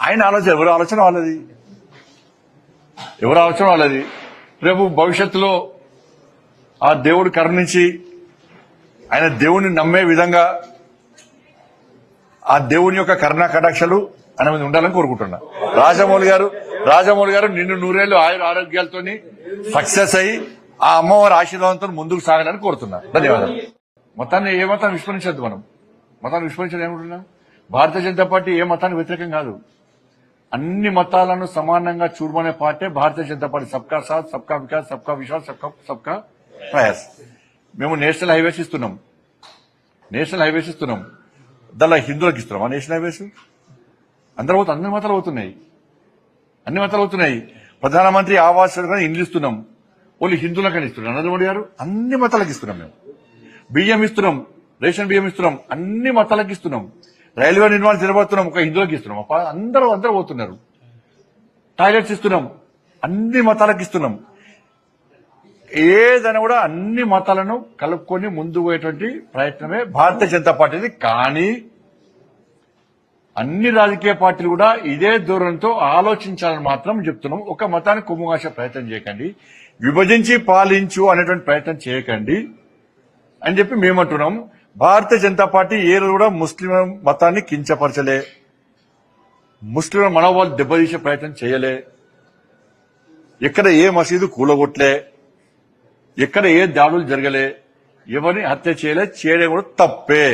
ఆయన ఆలోచన ఎవరి ఆలోచన వాళ్ళది, ఎవరి ఆలోచన వాళ్ళది. రేపు భవిష్యత్తులో ఆ దేవుడు కరుణించి ఆయన దేవుణ్ణి నమ్మే విధంగా ఆ దేవుని యొక్క కరుణా కటాక్షలు ఆయన మీద ఉండాలని కోరుకుంటున్నా. రాజమౌళి గారు నిన్ను నూరేళ్లు ఆరోగ్యాలతో సక్సెస్ అయ్యి ఆ అమ్మవారి ఆశీర్వాదంతో ముందుకు సాగాలని కోరుతున్నా. ధన్యవాదాలు. మతాన్ని ఏ మతాన్ని విస్మరించద్దు. మనం మతాన్ని విస్మరించడం ఏమంటున్నాం? భారతీయ జనతా పార్టీ ఏ మతానికి వ్యతిరేకం కాదు. అన్ని మతాలను సమానంగా చూడమనే పార్టీ భారతీయ జనతా పార్టీ. సబ్కా సాత్, సబ్కా వికాస్, సబ్కా విశ్వాస్, సబ్కా ప్రయాస్. మేము నేషనల్ హైవేస్ ఇస్తున్నాం. దానిలో హిందువులకు ఇస్తున్నాం. ఆ నేషనల్ హైవేస్ అన్ని మతాలు అవుతున్నాయి. ప్రధానమంత్రి ఆవాస్ యోజన ఇండ్లు ఇస్తున్నాం. ఓన్లీ హిందువులకని ఇస్తున్నాం. నరేంద్ర మోడీ గారు అన్ని మతాలకు ఇస్తున్నాం. మేము బియ్యం ఇస్తున్నాం, రేషన్ బియ్యం ఇస్తున్నాం, అన్ని మతాలకు ఇస్తున్నాం. రైల్వే నిర్మాణం తిరగబడుతున్నాం, ఒక హిందువులకు ఇస్తున్నాం. అందరూ పోతున్నారు. టాయిలెట్స్ ఇస్తున్నాం, అన్ని మతాలకు ఇస్తున్నాం. ఏదైనా కూడా అన్ని మతాలను కలుపుకొని ముందు పోయేటువంటి ప్రయత్నమే భారతీయ జనతా పార్టీది. కానీ అన్ని రాజకీయ పార్టీలు కూడా ఇదే ధోరణితో ఆలోచించాలని మాత్రం చెప్తున్నాం. ఒక మతాన్ని కొమ్ముగాసే ప్రయత్నం చేయకండి, విభజించి పాలించు అనేటువంటి ప్రయత్నం చేయకండి అని చెప్పి మేమంటున్నాం. భారతీయ జనతా పార్టీ ఏ రోజు కూడా ముస్లిం మతాన్ని కించపరచలే, ముస్లింల మనోభావాలు దెబ్బతీసే ప్రయత్నం చేయలే, ఎక్కడ ఏ మసీదు కూలగొట్టలే, ఎక్కడ ఏ దాడులు జరగలే, ఎవరిని హత్య చేయలే, చేయడం కూడా తప్పే.